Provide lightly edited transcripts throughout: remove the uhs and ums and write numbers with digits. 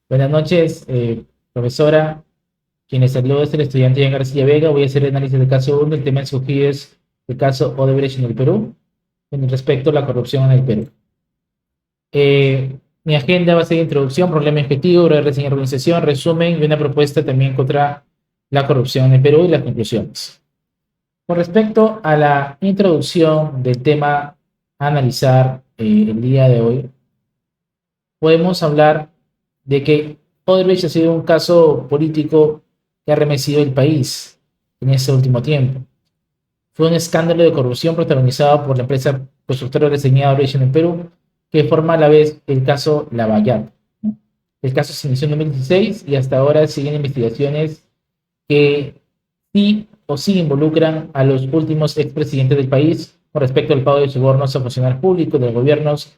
Buenas noches, profesora. Quien les saluda es el estudiante Ian García Vega. Voy a hacer el análisis del caso 1. El tema escogido es el caso Odebrecht en el Perú, con respecto a la corrupción en el Perú. Mi agenda va a ser introducción, problema objetivo, breve reseña de organización, resumen y una propuesta también contra la corrupción en el Perú y las conclusiones. Con respecto a la introducción del tema a analizar el día de hoy, podemos hablar de que Odebrecht ha sido un caso político que ha remecido el país en este último tiempo. Fue un escándalo de corrupción protagonizado por la empresa constructora diseñada Odebrecht en el Perú, que forma a la vez el caso Lavallato. El caso se inició en 2016 y hasta ahora siguen investigaciones que sí involucran a los últimos expresidentes del país con respecto al pago de sobornos a funcionarios públicos, de los gobiernos,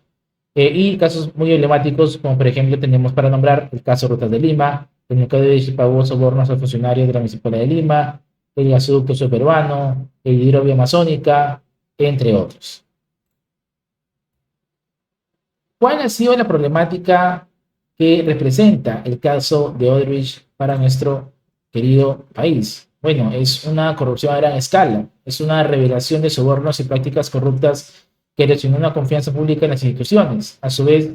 y casos muy emblemáticos, como por ejemplo tenemos para nombrar el caso Rutas de Lima, en el que pagó sobornos a funcionarios de la Municipalidad de Lima, el gasoducto subperuano, el hidrovía amazónica, entre otros. ¿Cuál ha sido la problemática que representa el caso de Odebrecht para nuestro querido país? Bueno, es una corrupción a gran escala, es una revelación de sobornos y prácticas corruptas que erosionó una confianza pública en las instituciones. A su vez,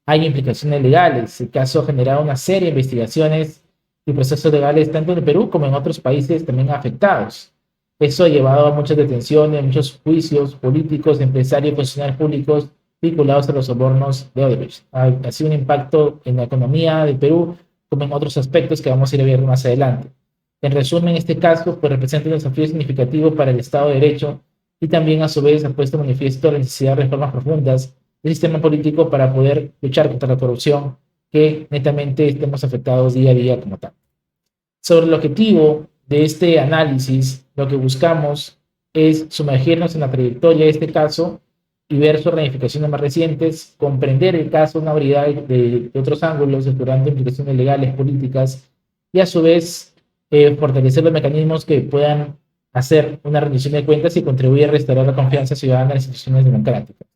hay implicaciones legales. El caso ha generado una serie de investigaciones y procesos legales tanto en el Perú como en otros países también afectados. Eso ha llevado a muchas detenciones, muchos juicios políticos, empresarios, funcionarios públicos vinculados a los sobornos de Odebrecht. Ha sido un impacto en la economía del Perú como en otros aspectos que vamos a ir a ver más adelante. En resumen, este caso pues, representa un desafío significativo para el Estado de Derecho y también a su vez ha puesto manifiesto la necesidad de reformas profundas del sistema político para poder luchar contra la corrupción que netamente estemos afectados día a día como tal. Sobre el objetivo de este análisis, lo que buscamos es sumergirnos en la trayectoria de este caso y ver sus ramificaciones más recientes, comprender el caso, una variedad de otros ángulos, explorando implicaciones legales, políticas, y a su vez fortalecer los mecanismos que puedan hacer una rendición de cuentas y contribuir a restaurar la confianza ciudadana en las instituciones democráticas.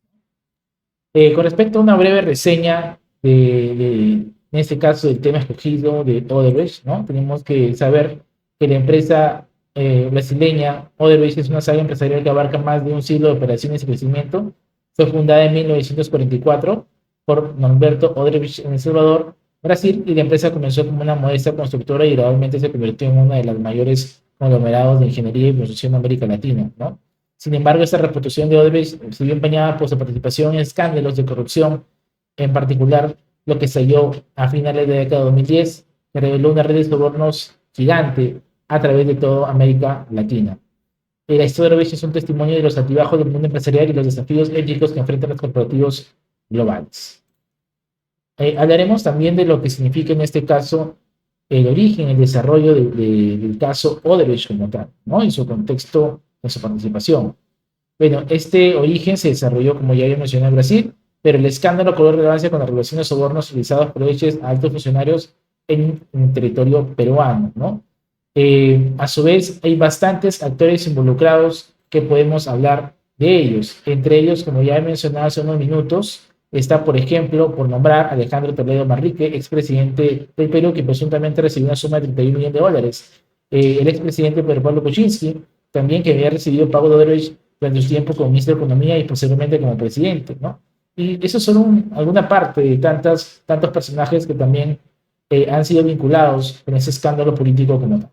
Con respecto a una breve reseña en este caso, del tema escogido de Odebrecht, ¿no? Tenemos que saber que la empresa brasileña Odebrecht es una saga empresarial que abarca más de un siglo de operaciones y crecimiento. Fue fundada en 1944 por Norberto Odebrecht en El Salvador, Brasil, y la empresa comenzó como una modesta constructora y gradualmente se convirtió en una de las mayores conglomerados de ingeniería y construcción de América Latina, ¿no? Sin embargo, esta reputación de Odebrecht se vio empañada por su participación en escándalos de corrupción, en particular lo que estalló a finales de la década de 2010, que reveló una red de sobornos gigante a través de toda América Latina. La historia de Odebrecht es un testimonio de los altibajos del mundo empresarial y los desafíos éticos que enfrentan los corporativos globales. Hablaremos también de lo que significa en este caso el origen, el desarrollo del caso Odebrecht como tal, ¿no? En su contexto, en su participación. Bueno, este origen se desarrolló, como ya había mencionado, en Brasil, pero el escándalo cobró relevancia con la revelación de sobornos utilizados por Odebrecht a altos funcionarios en territorio peruano, ¿no? A su vez, hay bastantes actores involucrados que podemos hablar de ellos. Entre ellos, como ya he mencionado hace unos minutos, está, por ejemplo, por nombrar Alejandro Toledo Manrique, expresidente del Perú, que presuntamente recibió una suma de $31 millones. El expresidente Pedro Pablo Kuczynski, también que había recibido pago de Odebrecht durante su tiempo como ministro de Economía y posteriormente como presidente, ¿no? Y eso son alguna parte de tantos personajes que también han sido vinculados en ese escándalo político como tal.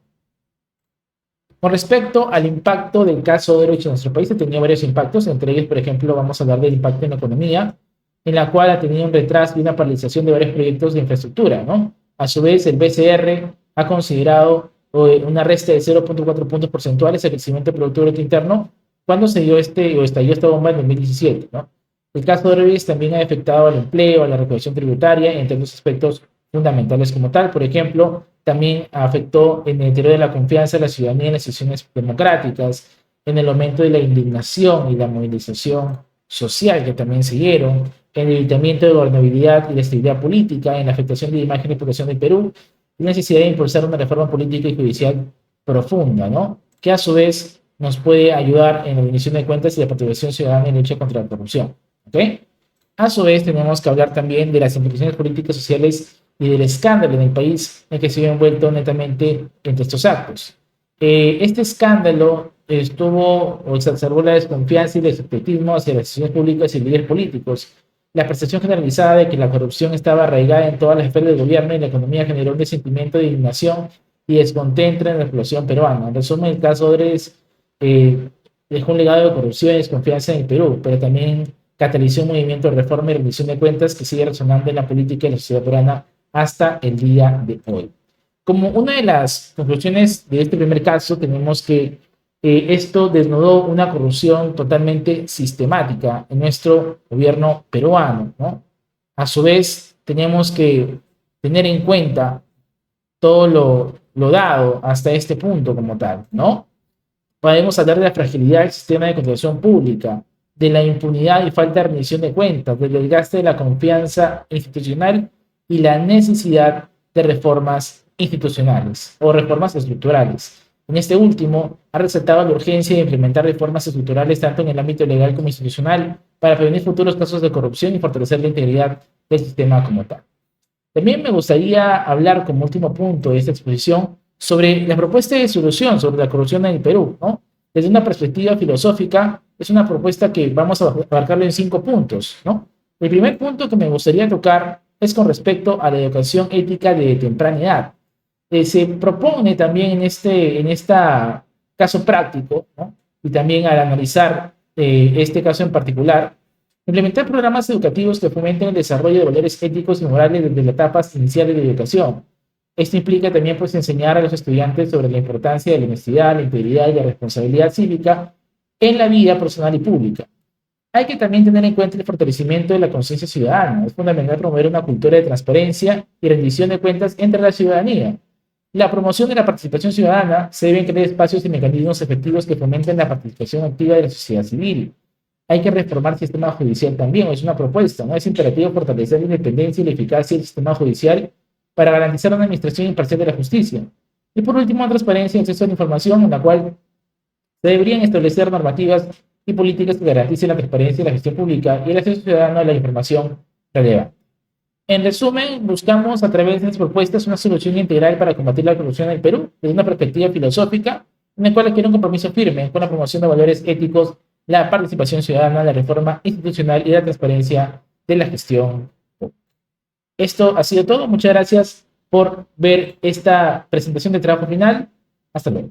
Con respecto al impacto del caso Odebrecht en nuestro país, ha tenido varios impactos, entre ellos, por ejemplo, vamos a hablar del impacto en la economía, en la cual ha tenido un retraso y una paralización de varios proyectos de infraestructura, ¿no? A su vez, el BCR ha considerado una resta de 0.4 puntos porcentuales al crecimiento del Producto Bruto Interno cuando se dio estalló esta bomba en 2017, ¿no? El caso de Odebrecht también ha afectado al empleo, a la recaudación tributaria, entre otros aspectos fundamentales como tal. Por ejemplo, también afectó en el deterioro de la confianza de la ciudadanía en las instituciones democráticas, en el aumento de la indignación y la movilización social que también siguieron, en el debilitamiento de gobernabilidad y la estabilidad política, en la afectación de la imagen y reputación del Perú, y la necesidad de impulsar una reforma política y judicial profunda, ¿no? Que a su vez nos puede ayudar en la rendición de cuentas y la participación ciudadana en la lucha contra la corrupción, ¿ok? A su vez tenemos que hablar también de las implicaciones políticas sociales y del escándalo en el país en que se había envuelto netamente entre estos actos. Este escándalo estuvo o exacerbó la desconfianza y el escepticismo hacia las instituciones públicas y líderes políticos. La percepción generalizada de que la corrupción estaba arraigada en todas las esferas del gobierno y la economía generó un sentimiento de indignación y descontento en la población peruana. En resumen, el caso Odres dejó un legado de corrupción y desconfianza en el Perú, pero también catalizó un movimiento de reforma y rendición de cuentas que sigue resonando en la política y la sociedad peruana hasta el día de hoy. Como una de las conclusiones de este primer caso, tenemos que esto desnudó una corrupción totalmente sistemática en nuestro gobierno peruano, ¿no? A su vez, tenemos que tener en cuenta todo lo dado hasta este punto como tal, ¿no? Podemos hablar de la fragilidad del sistema de contratación pública, de la impunidad y falta de rendición de cuentas, del desgaste de la confianza institucional y la necesidad de reformas institucionales o reformas estructurales. En este último, ha resaltado la urgencia de implementar reformas estructurales tanto en el ámbito legal como institucional para prevenir futuros casos de corrupción y fortalecer la integridad del sistema como tal. También me gustaría hablar como último punto de esta exposición sobre la propuesta de solución sobre la corrupción en el Perú, ¿no? Desde una perspectiva filosófica, es una propuesta que vamos a abarcarlo en 5 puntos, ¿no? El primer punto que me gustaría tocar es con respecto a la educación ética de temprana edad. Se propone también en este caso práctico, ¿no? Y también al analizar este caso en particular, implementar programas educativos que fomenten el desarrollo de valores éticos y morales desde las etapas iniciales de educación. Esto implica también pues, enseñar a los estudiantes sobre la importancia de la honestidad, la integridad y la responsabilidad cívica en la vida personal y pública. Hay que también tener en cuenta el fortalecimiento de la conciencia ciudadana. Es fundamental promover una cultura de transparencia y rendición de cuentas entre la ciudadanía. La promoción de la participación ciudadana se deben crear espacios y mecanismos efectivos que fomenten la participación activa de la sociedad civil. Hay que reformar el sistema judicial también, es una propuesta, ¿no? Es imperativo fortalecer la independencia y la eficacia del sistema judicial para garantizar una administración imparcial de la justicia. Y por último, transparencia y acceso a la información, en la cual se deberían establecer normativas y políticas que garanticen la transparencia de la gestión pública y el acceso ciudadano a la información relevante. En resumen, buscamos a través de estas propuestas una solución integral para combatir la corrupción en el Perú desde una perspectiva filosófica, en la cual adquiere un compromiso firme con la promoción de valores éticos, la participación ciudadana, la reforma institucional y la transparencia de la gestión pública. Esto ha sido todo. Muchas gracias por ver esta presentación de trabajo final. Hasta luego.